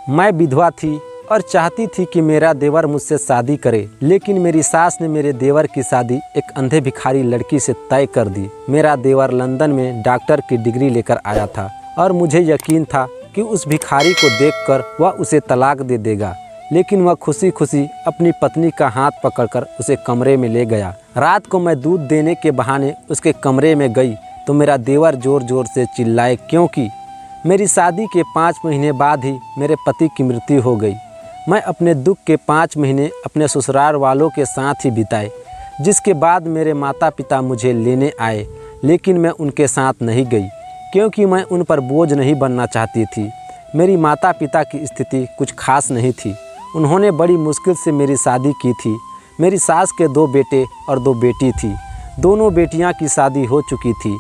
मैं विधवा थी और चाहती थी कि मेरा देवर मुझसे शादी करे, लेकिन मेरी सास ने मेरे देवर की शादी एक अंधे भिखारी लड़की से तय कर दी। मेरा देवर लंदन में डॉक्टर की डिग्री लेकर आया था और मुझे यकीन था कि उस भिखारी को देखकर वह उसे तलाक दे देगा, लेकिन वह खुशी खुशी अपनी पत्नी का हाथ पकड़कर उसे कमरे में ले गया। रात को मैं दूध देने के बहाने उसके कमरे में गई तो मेरा देवर जोर जोर से चिल्लाए, क्योंकि मेरी शादी के 5 महीने बाद ही मेरे पति की मृत्यु हो गई। मैं अपने दुख के 5 महीने अपने ससुराल वालों के साथ ही बिताए, जिसके बाद मेरे माता पिता मुझे लेने आए, लेकिन मैं उनके साथ नहीं गई क्योंकि मैं उन पर बोझ नहीं बनना चाहती थी। मेरी माता पिता की स्थिति कुछ खास नहीं थी। उन्होंने बड़ी मुश्किल से मेरी शादी की थी। मेरी सास के 2 बेटे और 2 बेटी थी। दोनों बेटियां की शादी हो चुकी थी।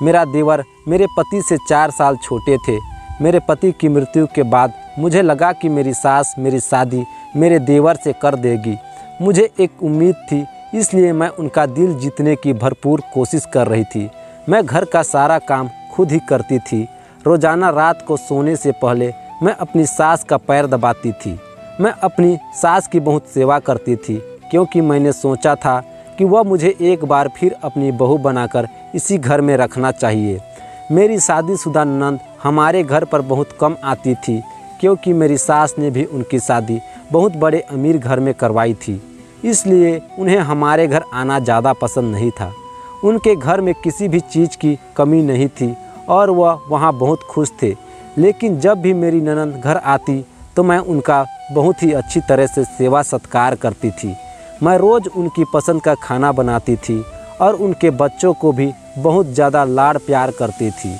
मेरा देवर मेरे पति से 4 साल छोटे थे। मेरे पति की मृत्यु के बाद मुझे लगा कि मेरी सास मेरी शादी मेरे देवर से कर देगी। मुझे एक उम्मीद थी, इसलिए मैं उनका दिल जीतने की भरपूर कोशिश कर रही थी। मैं घर का सारा काम खुद ही करती थी। रोज़ाना रात को सोने से पहले मैं अपनी सास का पैर दबाती थी। मैं अपनी सास की बहुत सेवा करती थी, क्योंकि मैंने सोचा था कि वह मुझे एक बार फिर अपनी बहू बनाकर इसी घर में रखना चाहिए। मेरी शादीशुदा ननद हमारे घर पर बहुत कम आती थी, क्योंकि मेरी सास ने भी उनकी शादी बहुत बड़े अमीर घर में करवाई थी, इसलिए उन्हें हमारे घर आना ज़्यादा पसंद नहीं था। उनके घर में किसी भी चीज़ की कमी नहीं थी और वह वहाँ बहुत खुश थे। लेकिन जब भी मेरी ननद घर आती तो मैं उनका बहुत ही अच्छी तरह से सेवा सत्कार करती थी। मैं रोज़ उनकी पसंद का खाना बनाती थी और उनके बच्चों को भी बहुत ज़्यादा लाड़ प्यार करती थी।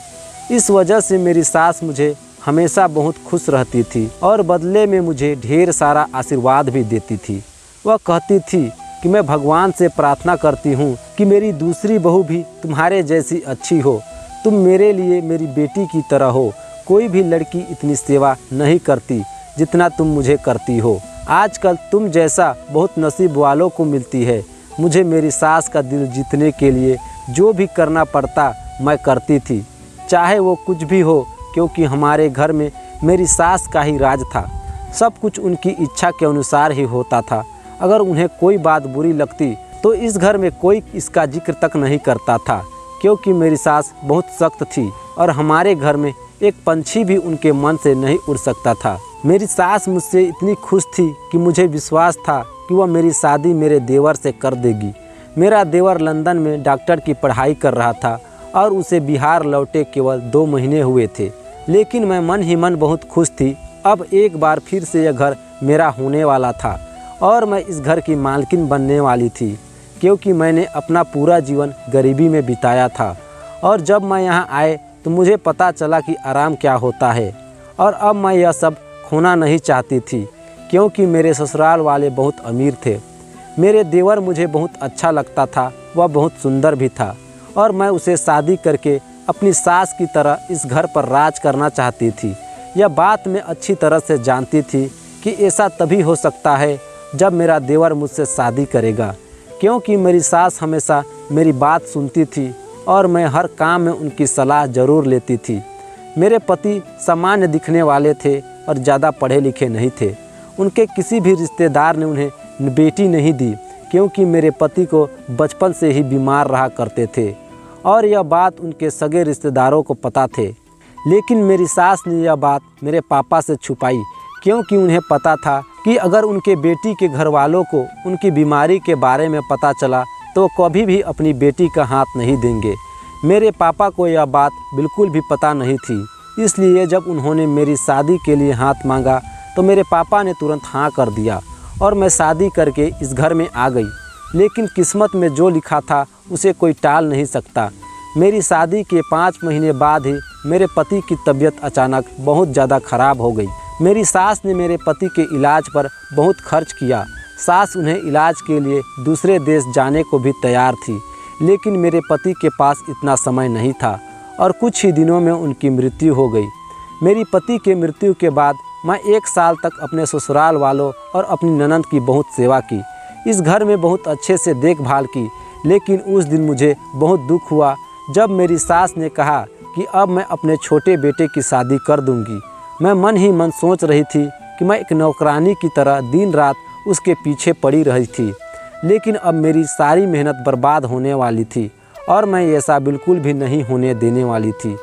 इस वजह से मेरी सास मुझे हमेशा बहुत खुश रहती थी और बदले में मुझे ढेर सारा आशीर्वाद भी देती थी। वह कहती थी कि मैं भगवान से प्रार्थना करती हूँ कि मेरी दूसरी बहू भी तुम्हारे जैसी अच्छी हो। तुम मेरे लिए मेरी बेटी की तरह हो। कोई भी लड़की इतनी सेवा नहीं करती जितना तुम मुझे करती हो। आजकल तुम जैसा बहुत नसीब वालों को मिलती है। मुझे मेरी सास का दिल जीतने के लिए जो भी करना पड़ता मैं करती थी, चाहे वो कुछ भी हो, क्योंकि हमारे घर में मेरी सास का ही राज था। सब कुछ उनकी इच्छा के अनुसार ही होता था। अगर उन्हें कोई बात बुरी लगती तो इस घर में कोई इसका जिक्र तक नहीं करता था, क्योंकि मेरी सास बहुत सख्त थी और हमारे घर में एक पंछी भी उनके मन से नहीं उड़ सकता था। मेरी सास मुझसे इतनी खुश थी कि मुझे विश्वास था कि वह मेरी शादी मेरे देवर से कर देगी। मेरा देवर लंदन में डॉक्टर की पढ़ाई कर रहा था और उसे बिहार लौटे केवल 2 महीने हुए थे, लेकिन मैं मन ही मन बहुत खुश थी। अब एक बार फिर से यह घर मेरा होने वाला था और मैं इस घर की मालकिन बनने वाली थी, क्योंकि मैंने अपना पूरा जीवन गरीबी में बिताया था। और जब मैं यहाँ आए तो मुझे पता चला कि आराम क्या होता है, और अब मैं यह सब खोना नहीं चाहती थी, क्योंकि मेरे ससुराल वाले बहुत अमीर थे। मेरे देवर मुझे बहुत अच्छा लगता था, वह बहुत सुंदर भी था और मैं उसे शादी करके अपनी सास की तरह इस घर पर राज करना चाहती थी। यह बात मैं अच्छी तरह से जानती थी कि ऐसा तभी हो सकता है जब मेरा देवर मुझसे शादी करेगा, क्योंकि मेरी सास हमेशा मेरी बात सुनती थी और मैं हर काम में उनकी सलाह ज़रूर लेती थी। मेरे पति सामान्य दिखने वाले थे और ज़्यादा पढ़े लिखे नहीं थे। उनके किसी भी रिश्तेदार ने उन्हें बेटी नहीं दी, क्योंकि मेरे पति को बचपन से ही बीमार रहा करते थे और यह बात उनके सगे रिश्तेदारों को पता थे। लेकिन मेरी सास ने यह बात मेरे पापा से छुपाई, क्योंकि उन्हें पता था कि अगर उनके बेटी के घर वालों को उनकी बीमारी के बारे में पता चला तो कभी भी अपनी बेटी का हाथ नहीं देंगे। मेरे पापा को यह बात बिल्कुल भी पता नहीं थी, इसलिए जब उन्होंने मेरी शादी के लिए हाथ मांगा तो मेरे पापा ने तुरंत हाँ कर दिया और मैं शादी करके इस घर में आ गई। लेकिन किस्मत में जो लिखा था उसे कोई टाल नहीं सकता। मेरी शादी के 5 महीने बाद ही मेरे पति की तबीयत अचानक बहुत ज़्यादा ख़राब हो गई। मेरी सास ने मेरे पति के इलाज पर बहुत खर्च किया। सास उन्हें इलाज के लिए दूसरे देश जाने को भी तैयार थी, लेकिन मेरे पति के पास इतना समय नहीं था और कुछ ही दिनों में उनकी मृत्यु हो गई। मेरी पति के मृत्यु के बाद मैं 1 साल तक अपने ससुराल वालों और अपनी ननद की बहुत सेवा की। इस घर में बहुत अच्छे से देखभाल की, लेकिन उस दिन मुझे बहुत दुख हुआ जब मेरी सास ने कहा कि अब मैं अपने छोटे बेटे की शादी कर दूंगी। मैं मन ही मन सोच रही थी कि मैं एक नौकरानी की तरह दिन रात उसके पीछे पड़ी रही थी, लेकिन अब मेरी सारी मेहनत बर्बाद होने वाली थी और मैं ऐसा बिल्कुल भी नहीं होने देने वाली थी।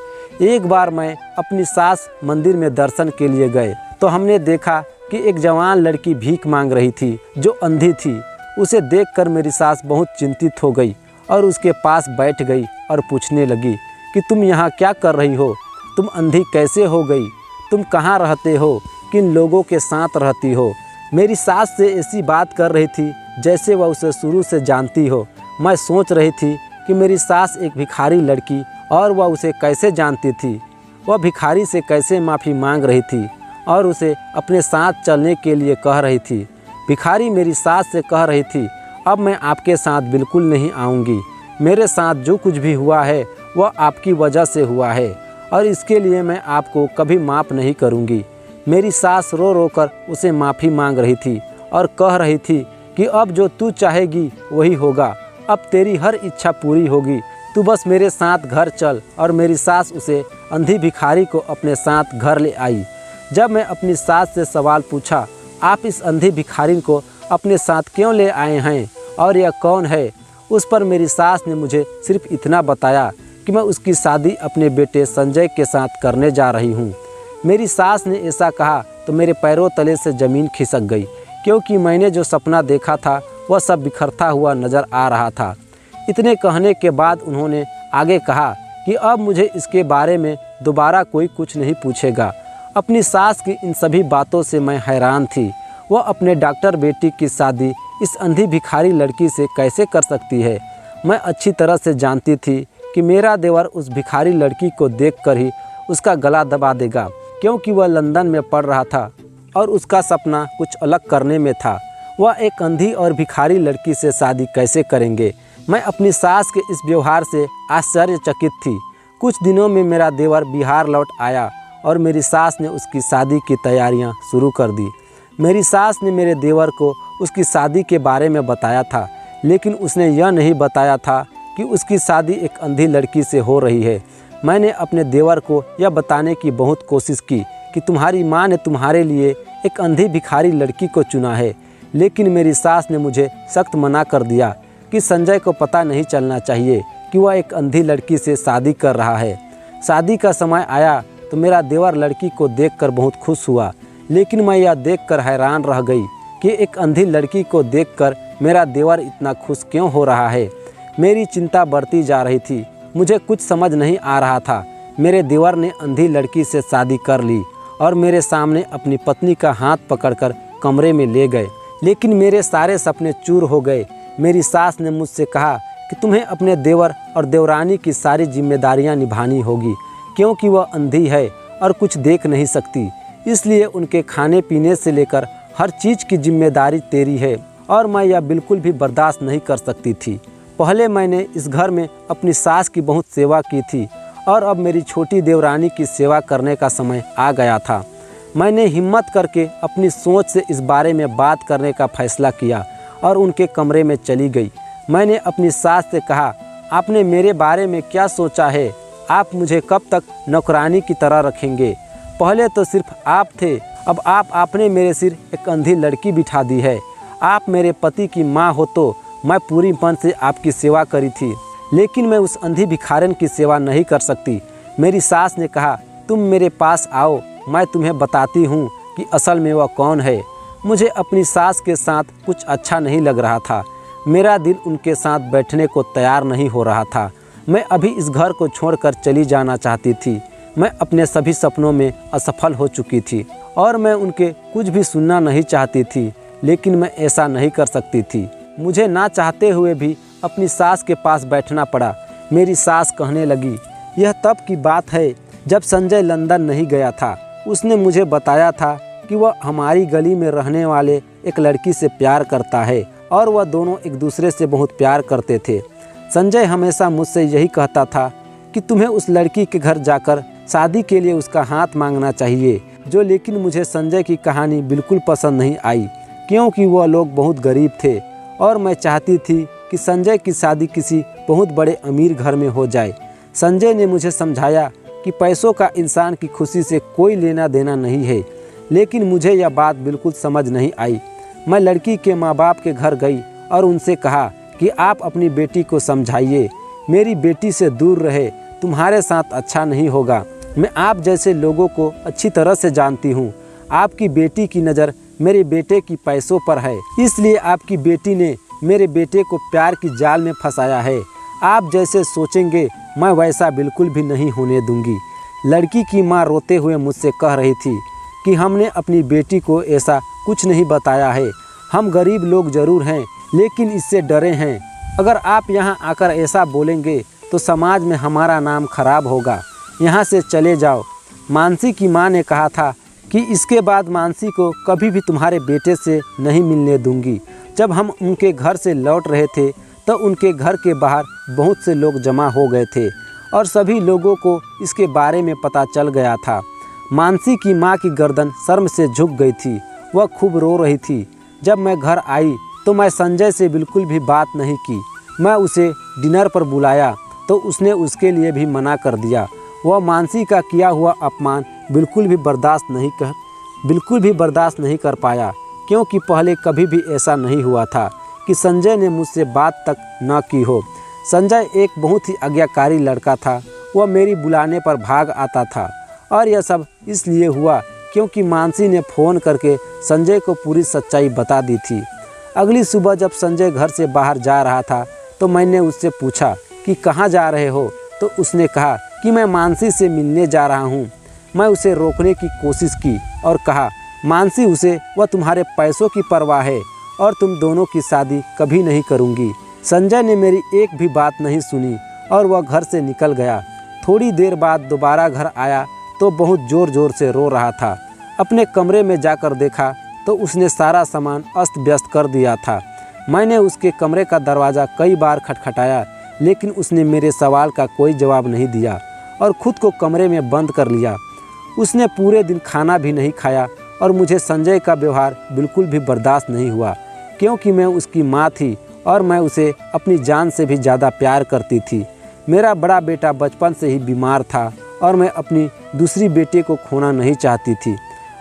एक बार मैं अपनी सास मंदिर में दर्शन के लिए गए तो हमने देखा कि एक जवान लड़की भीख मांग रही थी जो अंधी थी। उसे देखकर मेरी सास बहुत चिंतित हो गई और उसके पास बैठ गई और पूछने लगी कि तुम यहाँ क्या कर रही हो? तुम अंधी कैसे हो गई? तुम कहाँ रहते हो? किन लोगों के साथ रहती हो? मेरी सास से ऐसी बात कर रही थी जैसे वह उसे शुरू से जानती हो। मैं सोच रही थी कि मेरी सास एक भिखारी लड़की और वह उसे कैसे जानती थी। वह भिखारी से कैसे माफ़ी मांग रही थी और उसे अपने साथ चलने के लिए कह रही थी। भिखारी मेरी सास से कह रही थी, अब मैं आपके साथ बिल्कुल नहीं आऊँगी। मेरे साथ जो कुछ भी हुआ है वह आपकी वजह से हुआ है और इसके लिए मैं आपको कभी माफ़ नहीं करूँगी। मेरी सास रो रो कर उसे माफ़ी मांग रही थी और कह रही थी कि अब जो तू चाहेगी वही होगा, अब तेरी हर इच्छा पूरी होगी, तू बस मेरे साथ घर चल। और मेरी सास उसे अंधी भिखारी को अपने साथ घर ले आई। जब मैं अपनी सास से सवाल पूछा, आप इस अंधी भिखारी को अपने साथ क्यों ले आए हैं और यह कौन है, उस पर मेरी सास ने मुझे सिर्फ इतना बताया कि मैं उसकी शादी अपने बेटे संजय के साथ करने जा रही हूँ। मेरी सास ने ऐसा कहा तो मेरे पैरों तले से ज़मीन खिसक गई, क्योंकि मैंने जो सपना देखा था वह सब बिखरता हुआ नज़र आ रहा था। इतने कहने के बाद उन्होंने आगे कहा कि अब मुझे इसके बारे में दोबारा कोई कुछ नहीं पूछेगा। अपनी सास की इन सभी बातों से मैं हैरान थी। वह अपने डॉक्टर बेटी की शादी इस अंधी भिखारी लड़की से कैसे कर सकती है? मैं अच्छी तरह से जानती थी कि मेरा देवर उस भिखारी लड़की को देखकर ही उसका गला दबा देगा, क्योंकि वह लंदन में पढ़ रहा था और उसका सपना कुछ अलग करने में था। वह एक अंधी और भिखारी लड़की से शादी कैसे करेंगे? मैं अपनी सास के इस व्यवहार से आश्चर्यचकित थी। कुछ दिनों में मेरा देवर बिहार लौट आया और मेरी सास ने उसकी शादी की तैयारियां शुरू कर दी। मेरी सास ने मेरे देवर को उसकी शादी के बारे में बताया था, लेकिन उसने यह नहीं बताया था कि उसकी शादी एक अंधी लड़की से हो रही है। मैंने अपने देवर को यह बताने की बहुत कोशिश की कि तुम्हारी माँ ने तुम्हारे लिए एक अंधी भिखारी लड़की को चुना है, लेकिन मेरी सास ने मुझे सख्त मना कर दिया कि संजय को पता नहीं चलना चाहिए कि वह एक अंधी लड़की से शादी कर रहा है। शादी का समय आया तो मेरा देवर लड़की को देखकर बहुत खुश हुआ, लेकिन मैं यह देखकर हैरान रह गई कि एक अंधी लड़की को देखकर मेरा देवर इतना खुश क्यों हो रहा है। मेरी चिंता बढ़ती जा रही थी। मुझे कुछ समझ नहीं आ रहा था। मेरे देवर ने अंधी लड़की से शादी कर ली और मेरे सामने अपनी पत्नी का हाथ पकड़कर कमरे में ले गए, लेकिन मेरे सारे सपने चूर हो गए। मेरी सास ने मुझसे कहा कि तुम्हें अपने देवर और देवरानी की सारी जिम्मेदारियां निभानी होगी, क्योंकि वह अंधी है और कुछ देख नहीं सकती, इसलिए उनके खाने पीने से लेकर हर चीज़ की जिम्मेदारी तेरी है। और मैं यह बिल्कुल भी बर्दाश्त नहीं कर सकती थी। पहले मैंने इस घर में अपनी सास की बहुत सेवा की थी और अब मेरी छोटी देवरानी की सेवा करने का समय आ गया था। मैंने हिम्मत करके अपनी सोच से इस बारे में बात करने का फैसला किया और उनके कमरे में चली गई। मैंने अपनी सास से कहा, आपने मेरे बारे में क्या सोचा है? आप मुझे कब तक नौकरानी की तरह रखेंगे? पहले तो सिर्फ आप थे, अब आपने मेरे सिर एक अंधी लड़की बिठा दी है। आप मेरे पति की माँ हो तो मैं पूरी मन से आपकी सेवा करी थी, लेकिन मैं उस अंधी भिखारन की सेवा नहीं कर सकती। मेरी सास ने कहा, तुम मेरे पास आओ, मैं तुम्हें बताती हूँ कि असल में वह कौन है। मुझे अपनी सास के साथ कुछ अच्छा नहीं लग रहा था। मेरा दिल उनके साथ बैठने को तैयार नहीं हो रहा था। मैं अभी इस घर को छोड़कर चली जाना चाहती थी। मैं अपने सभी सपनों में असफल हो चुकी थी और मैं उनके कुछ भी सुनना नहीं चाहती थी, लेकिन मैं ऐसा नहीं कर सकती थी। मुझे ना चाहते हुए भी अपनी सास के पास बैठना पड़ा। मेरी सास कहने लगी, यह तब की बात है जब संजय लंदन नहीं गया था। उसने मुझे बताया था कि वह हमारी गली में रहने वाले एक लड़की से प्यार करता है और वह दोनों एक दूसरे से बहुत प्यार करते थे। संजय हमेशा मुझसे यही कहता था कि तुम्हें उस लड़की के घर जाकर शादी के लिए उसका हाथ मांगना चाहिए, लेकिन मुझे संजय की कहानी बिल्कुल पसंद नहीं आई, क्योंकि वह लोग बहुत गरीब थे और मैं चाहती थी कि संजय की शादी किसी बहुत बड़े अमीर घर में हो जाए। संजय ने मुझे समझाया कि पैसों का इंसान की खुशी से कोई लेना देना नहीं है, लेकिन मुझे यह बात बिल्कुल समझ नहीं आई। मैं लड़की के माँ बाप के घर गई और उनसे कहा कि आप अपनी बेटी को समझाइए, मेरी बेटी से दूर रहे, तुम्हारे साथ अच्छा नहीं होगा। मैं आप जैसे लोगों को अच्छी तरह से जानती हूँ। आपकी बेटी की नज़र मेरे बेटे की पैसों पर है, इसलिए आपकी बेटी ने मेरे बेटे को प्यार की जाल में फंसाया है। आप जैसे सोचेंगे मैं वैसा बिल्कुल भी नहीं होने दूंगी। लड़की की माँ रोते हुए मुझसे कह रही थी कि हमने अपनी बेटी को ऐसा कुछ नहीं बताया है। हम गरीब लोग ज़रूर हैं, लेकिन इससे डरे हैं। अगर आप यहाँ आकर ऐसा बोलेंगे तो समाज में हमारा नाम खराब होगा। यहाँ से चले जाओ। मानसी की माँ ने कहा था कि इसके बाद मानसी को कभी भी तुम्हारे बेटे से नहीं मिलने दूंगी। जब हम उनके घर से लौट रहे थे तो उनके घर के बाहर बहुत से लोग जमा हो गए थे और सभी लोगों को इसके बारे में पता चल गया था। मानसी की माँ की गर्दन शर्म से झुक गई थी। वह खूब रो रही थी। जब मैं घर आई तो मैं संजय से बिल्कुल भी बात नहीं की। मैं उसे डिनर पर बुलाया तो उसने उसके लिए भी मना कर दिया। वह मानसी का किया हुआ अपमान बिल्कुल भी बर्दाश्त नहीं कर पाया, क्योंकि पहले कभी भी ऐसा नहीं हुआ था कि संजय ने मुझसे बात तक न की हो। संजय एक बहुत ही आज्ञाकारी लड़का था। वह मेरी बुलाने पर भाग आता था और यह सब इसलिए हुआ क्योंकि मानसी ने फ़ोन करके संजय को पूरी सच्चाई बता दी थी। अगली सुबह जब संजय घर से बाहर जा रहा था तो मैंने उससे पूछा कि कहाँ जा रहे हो, तो उसने कहा कि मैं मानसी से मिलने जा रहा हूँ। मैं उसे रोकने की कोशिश की और कहा, मानसी उसे वह तुम्हारे पैसों की परवाह है और तुम दोनों की शादी कभी नहीं करूँगी। संजय ने मेरी एक भी बात नहीं सुनी और वह घर से निकल गया। थोड़ी देर बाद दोबारा घर आया तो बहुत ज़ोर ज़ोर से रो रहा था। अपने कमरे में जाकर देखा तो उसने सारा सामान अस्त व्यस्त कर दिया था। मैंने उसके कमरे का दरवाज़ा कई बार खटखटाया, लेकिन उसने मेरे सवाल का कोई जवाब नहीं दिया और ख़ुद को कमरे में बंद कर लिया। उसने पूरे दिन खाना भी नहीं खाया और मुझे संजय का व्यवहार बिल्कुल भी बर्दाश्त नहीं हुआ, क्योंकि मैं उसकी माँ थी और मैं उसे अपनी जान से भी ज़्यादा प्यार करती थी। मेरा बड़ा बेटा बचपन से ही बीमार था और मैं अपनी दूसरी बेटे को खोना नहीं चाहती थी।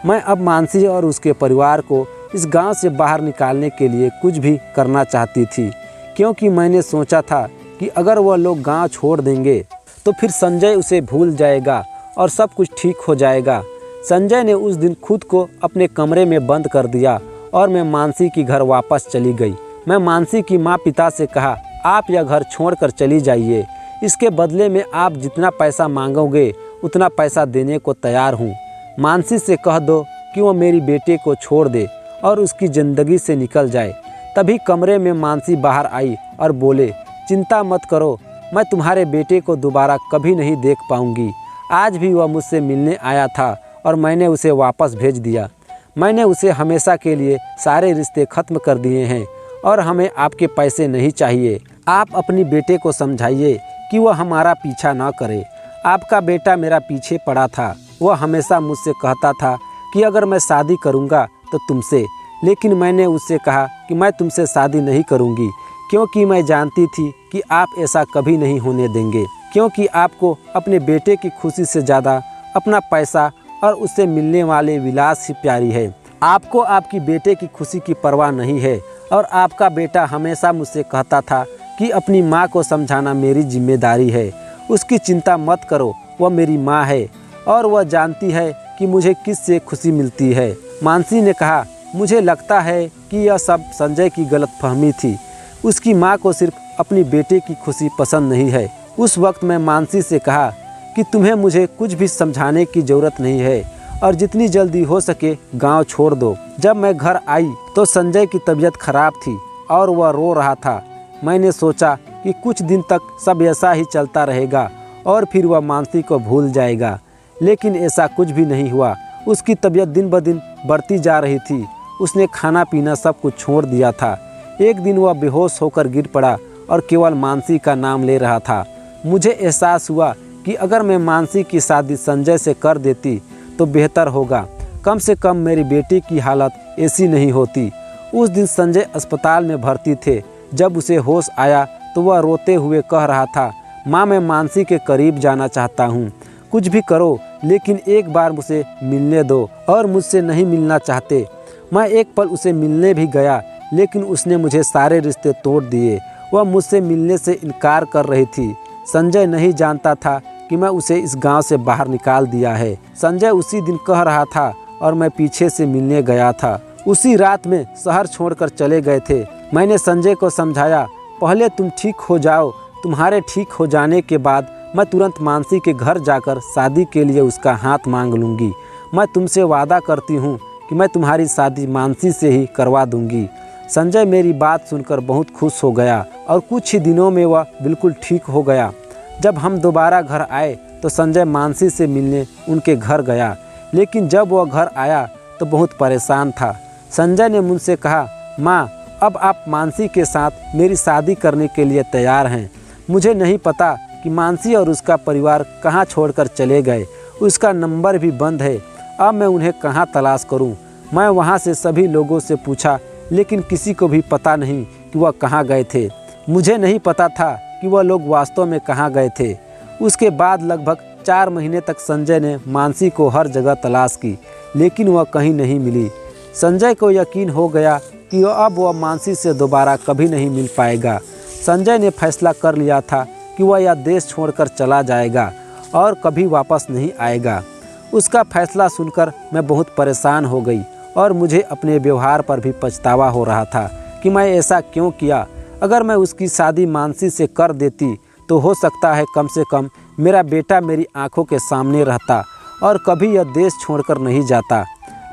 मैं अब मानसी और उसके परिवार को इस गांव से बाहर निकालने के लिए कुछ भी करना चाहती थी, क्योंकि मैंने सोचा था कि अगर वह लोग गांव छोड़ देंगे तो फिर संजय उसे भूल जाएगा और सब कुछ ठीक हो जाएगा। संजय ने उस दिन खुद को अपने कमरे में बंद कर दिया और मैं मानसी की घर वापस चली गई। मैं मानसी की माँ पिता से कहा, आप यह घर छोड़कर चली जाइए। इसके बदले में आप जितना पैसा मांगोगे उतना पैसा देने को तैयार हूँ। मानसी से कह दो कि वह मेरी बेटे को छोड़ दे और उसकी ज़िंदगी से निकल जाए। तभी कमरे में मानसी बाहर आई और बोले, चिंता मत करो, मैं तुम्हारे बेटे को दोबारा कभी नहीं देख पाऊँगी। आज भी वह मुझसे मिलने आया था और मैंने उसे वापस भेज दिया। मैंने उसे हमेशा के लिए सारे रिश्ते ख़त्म कर दिए हैं और हमें आपके पैसे नहीं चाहिए। आप अपनी बेटे को समझाइए कि वह हमारा पीछा ना करे। आपका बेटा मेरा पीछे पड़ा था। वह हमेशा मुझसे कहता था कि अगर मैं शादी करूंगा तो तुमसे, लेकिन मैंने उससे कहा कि मैं तुमसे शादी नहीं करूंगी, क्योंकि मैं जानती थी कि आप ऐसा कभी नहीं होने देंगे, क्योंकि आपको अपने बेटे की खुशी से ज़्यादा अपना पैसा और उससे मिलने वाले विलास ही प्यारी है। आपको आपकी बेटे की खुशी की परवाह नहीं है और आपका बेटा हमेशा मुझसे कहता था कि अपनी माँ को समझाना मेरी जिम्मेदारी है। उसकी चिंता मत करो, वह मेरी माँ है और वह जानती है कि मुझे किससे खुशी मिलती है। मानसी ने कहा, मुझे लगता है कि यह सब संजय की गलतफहमी थी। उसकी माँ को सिर्फ अपनी बेटे की खुशी पसंद नहीं है। उस वक्त मैं मानसी से कहा कि तुम्हें मुझे कुछ भी समझाने की ज़रूरत नहीं है और जितनी जल्दी हो सके गांव छोड़ दो। जब मैं घर आई तो संजय की तबीयत खराब थी और वह रो रहा था। मैंने सोचा कि कुछ दिन तक सब ऐसा ही चलता रहेगा और फिर वह मानसी को भूल जाएगा, लेकिन ऐसा कुछ भी नहीं हुआ। उसकी तबीयत दिन ब दिन बढ़ती जा रही थी। उसने खाना पीना सब कुछ छोड़ दिया था। एक दिन वह बेहोश होकर गिर पड़ा और केवल मानसी का नाम ले रहा था। मुझे एहसास हुआ कि अगर मैं मानसी की शादी संजय से कर देती तो बेहतर होगा। कम से कम मेरी बेटी की हालत ऐसी नहीं होती। उस दिन संजय अस्पताल में भर्ती थे। जब उसे होश आया तो वह रोते हुए कह रहा था, माँ मैं मानसी के करीब जाना चाहता हूँ। कुछ भी करो, लेकिन एक बार मुझे मिलने दो। और मुझसे नहीं मिलना चाहते। मैं एक पल उसे मिलने भी गया, लेकिन उसने मुझे सारे रिश्ते तोड़ दिए। वह मुझसे मिलने से इनकार कर रही थी। संजय नहीं जानता था कि मैं उसे इस गांव से बाहर निकाल दिया है। संजय उसी दिन कह रहा था और मैं पीछे से मिलने गया था। उसी रात में शहर छोड़कर चले गए थे। मैंने संजय को समझाया, पहले तुम ठीक हो जाओ, तुम्हारे ठीक हो जाने के बाद मैं तुरंत मानसी के घर जाकर शादी के लिए उसका हाथ मांग लूँगी। मैं तुमसे वादा करती हूँ कि मैं तुम्हारी शादी मानसी से ही करवा दूँगी। संजय मेरी बात सुनकर बहुत खुश हो गया और कुछ ही दिनों में वह बिल्कुल ठीक हो गया। जब हम दोबारा घर आए तो संजय मानसी से मिलने उनके घर गया, लेकिन जब वह घर आया तो बहुत परेशान था। संजय ने मुझसे कहा, माँ, अब आप मानसी के साथ मेरी शादी करने के लिए तैयार हैं। मुझे नहीं पता कि मानसी और उसका परिवार कहाँ छोड़कर चले गए। उसका नंबर भी बंद है। अब मैं उन्हें कहाँ तलाश करूँ। मैं वहाँ से सभी लोगों से पूछा, लेकिन किसी को भी पता नहीं कि वह कहाँ गए थे। मुझे नहीं पता था कि वह लोग वास्तव में कहाँ गए थे। उसके बाद लगभग 4 महीने तक संजय ने मानसी को हर जगह तलाश की, लेकिन वह कहीं नहीं मिली। संजय को यकीन हो गया कि अब वह मानसी से दोबारा कभी नहीं मिल पाएगा। संजय ने फैसला कर लिया था कि वह यह देश छोड़कर चला जाएगा और कभी वापस नहीं आएगा। उसका फैसला सुनकर मैं बहुत परेशान हो गई और मुझे अपने व्यवहार पर भी पछतावा हो रहा था कि मैं ऐसा क्यों किया। अगर मैं उसकी शादी मानसी से कर देती तो हो सकता है कम से कम मेरा बेटा मेरी आंखों के सामने रहता और कभी यह देश छोड़कर नहीं जाता।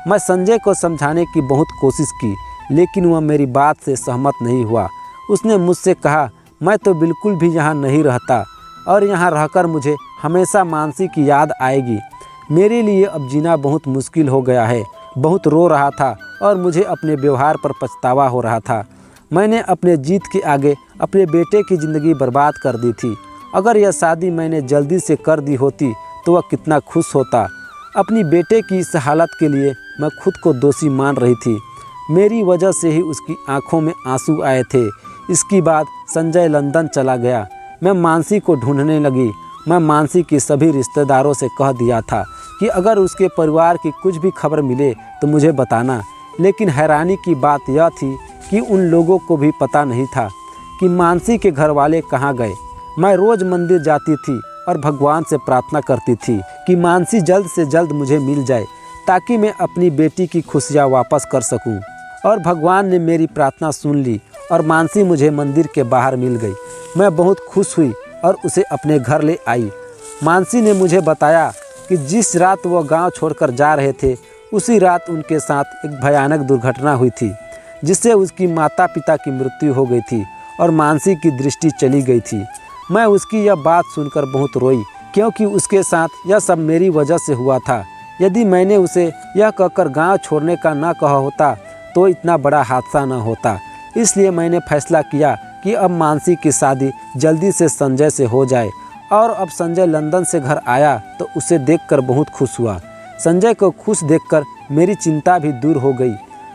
मैं संजय को समझाने की बहुत कोशिश की, लेकिन वह मेरी बात से सहमत नहीं हुआ। उसने मुझसे कहा, मैं तो बिल्कुल भी यहाँ नहीं रहता और यहाँ रहकर मुझे हमेशा मानसी की याद आएगी। मेरे लिए अब जीना बहुत मुश्किल हो गया है। बहुत रो रहा था और मुझे अपने व्यवहार पर पछतावा हो रहा था। मैंने अपने जीत के आगे अपने बेटे की ज़िंदगी बर्बाद कर दी थी। अगर यह शादी मैंने जल्दी से कर दी होती तो वह कितना खुश होता। अपनी बेटे की इस हालत के लिए मैं खुद को दोषी मान रही थी। मेरी वजह से ही उसकी आंखों में आंसू आए थे। इसके बाद संजय लंदन चला गया। मैं मानसी को ढूंढने लगी। मैं मानसी के सभी रिश्तेदारों से कह दिया था कि अगर उसके परिवार की कुछ भी खबर मिले तो मुझे बताना। लेकिन हैरानी की बात यह थी कि उन लोगों को भी पता नहीं था कि मानसी के घर वाले कहाँ गए। मैं रोज़ मंदिर जाती थी और भगवान से प्रार्थना करती थी कि मानसी जल्द से जल्द मुझे मिल जाए ताकि मैं अपनी बेटी की खुशियाँ वापस कर सकूं। और भगवान ने मेरी प्रार्थना सुन ली और मानसी मुझे मंदिर के बाहर मिल गई। मैं बहुत खुश हुई और उसे अपने घर ले आई। मानसी ने मुझे बताया कि जिस रात वह गांव छोड़कर जा रहे थे उसी रात उनके साथ एक भयानक दुर्घटना हुई थी, जिससे उसकी माता पिता की मृत्यु हो गई थी और मानसी की दृष्टि चली गई थी। मैं उसकी यह बात सुनकर बहुत रोई, क्योंकि उसके साथ यह सब मेरी वजह से हुआ था। यदि मैंने उसे यह कहकर गांव छोड़ने का ना कहा होता तो इतना बड़ा हादसा न होता। इसलिए मैंने फैसला किया कि अब मानसी की शादी जल्दी से संजय से हो जाए। और अब संजय लंदन से घर आया तो उसे देखकर बहुत खुश हुआ। संजय को खुश देखकर मेरी चिंता भी दूर हो गई।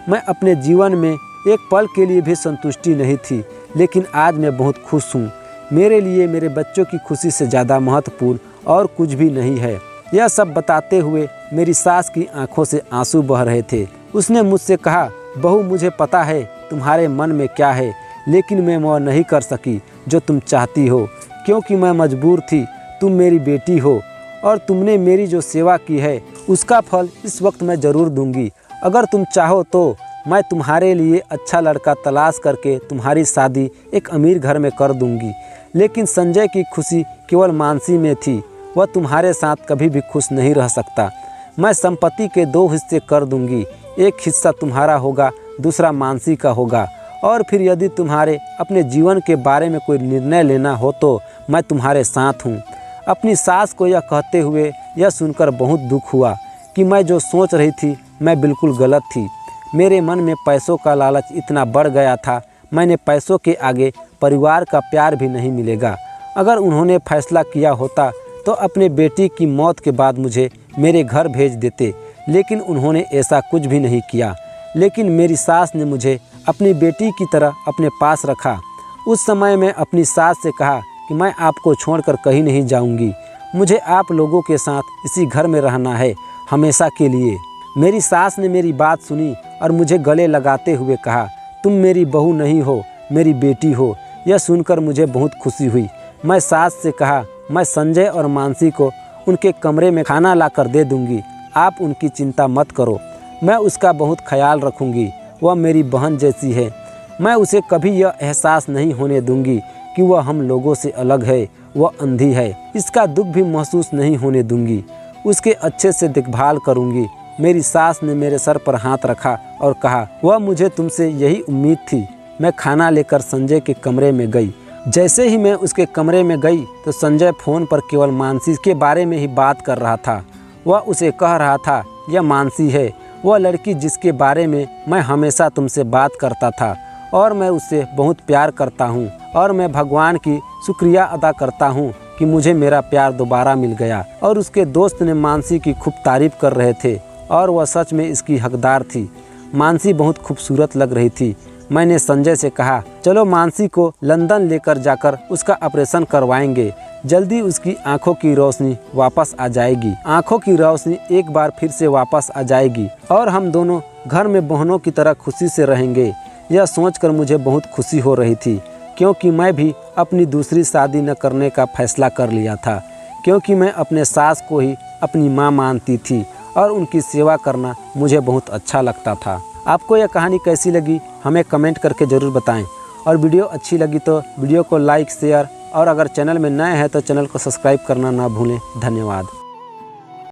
मैं अपने जीवन में एक पल के लिए भी संतुष्टि नहीं थी, लेकिन आज मैं बहुत खुश हूँ। मेरे लिए मेरे बच्चों की खुशी से ज़्यादा महत्वपूर्ण और कुछ भी नहीं है। यह सब बताते हुए मेरी सास की आंखों से आंसू बह रहे थे। उसने मुझसे कहा, बहू, मुझे पता है तुम्हारे मन में क्या है, लेकिन मैं वह नहीं कर सकी जो तुम चाहती हो, क्योंकि मैं मजबूर थी। तुम मेरी बेटी हो और तुमने मेरी जो सेवा की है उसका फल इस वक्त मैं ज़रूर दूंगी। अगर तुम चाहो तो मैं तुम्हारे लिए अच्छा लड़का तलाश करके तुम्हारी शादी एक अमीर घर में कर दूंगी। लेकिन संजय की खुशी केवल मानसी में थी। वह तुम्हारे साथ कभी भी खुश नहीं रह सकता। मैं संपत्ति के 2 हिस्से कर दूंगी। एक हिस्सा तुम्हारा होगा, दूसरा मानसी का होगा। और फिर यदि तुम्हारे अपने जीवन के बारे में कोई निर्णय लेना हो तो मैं तुम्हारे साथ हूँ। अपनी सास को यह कहते हुए यह सुनकर बहुत दुख हुआ कि मैं जो सोच रही थी मैं बिल्कुल गलत थी। मेरे मन में पैसों का लालच इतना बढ़ गया था। मैंने पैसों के आगे परिवार का प्यार भी नहीं मिलेगा। अगर उन्होंने फैसला किया होता तो अपने बेटी की मौत के बाद मुझे मेरे घर भेज देते, लेकिन उन्होंने ऐसा कुछ भी नहीं किया। लेकिन मेरी सास ने मुझे अपनी बेटी की तरह अपने पास रखा। उस समय मैं अपनी सास से कहा कि मैं आपको छोड़कर कहीं नहीं जाऊंगी। मुझे आप लोगों के साथ इसी घर में रहना है हमेशा के लिए। मेरी सास ने मेरी बात सुनी और मुझे गले लगाते हुए कहा, तुम मेरी बहू नहीं हो, मेरी बेटी हो। यह सुनकर मुझे बहुत खुशी हुई। मैं सास से कहा, मैं संजय और मानसी को उनके कमरे में खाना ला कर दे दूंगी, आप उनकी चिंता मत करो। मैं उसका बहुत ख्याल रखूंगी, वह मेरी बहन जैसी है। मैं उसे कभी यह एहसास नहीं होने दूंगी कि वह हम लोगों से अलग है, वह अंधी है। इसका दुख भी महसूस नहीं होने दूंगी। उसके अच्छे से देखभाल करूंगी। मेरी सास ने मेरे सर पर हाथ रखा और कहा, वह मुझे तुमसे यही उम्मीद थी। मैं खाना लेकर संजय के कमरे में गई। जैसे ही मैं उसके कमरे में गई तो संजय फ़ोन पर केवल मानसी के बारे में ही बात कर रहा था। वह उसे कह रहा था, यह मानसी है, वह लड़की जिसके बारे में मैं हमेशा तुमसे बात करता था और मैं उससे बहुत प्यार करता हूँ और मैं भगवान की शुक्रिया अदा करता हूँ कि मुझे मेरा प्यार दोबारा मिल गया। और उसके दोस्त ने मानसी की खूब तारीफ कर रहे थे और वह सच में इसकी हकदार थी। मानसी बहुत खूबसूरत लग रही थी। मैंने संजय से कहा, चलो मानसी को लंदन लेकर जाकर उसका ऑपरेशन करवाएंगे। जल्दी उसकी आंखों की रोशनी वापस आ जाएगी। आंखों की रोशनी एक बार फिर से वापस आ जाएगी और हम दोनों घर में बहनों की तरह खुशी से रहेंगे। यह सोचकर मुझे बहुत खुशी हो रही थी, क्योंकि मैं भी अपनी दूसरी शादी न करने का फैसला कर लिया था, क्योंकि मैं अपने सास को ही अपनी माँ मानती थी और उनकी सेवा करना मुझे बहुत अच्छा लगता था। आपको यह कहानी कैसी लगी हमें कमेंट करके ज़रूर बताएं और वीडियो अच्छी लगी तो वीडियो को लाइक, शेयर और अगर चैनल में नए हैं तो चैनल को सब्सक्राइब करना ना भूलें। धन्यवाद।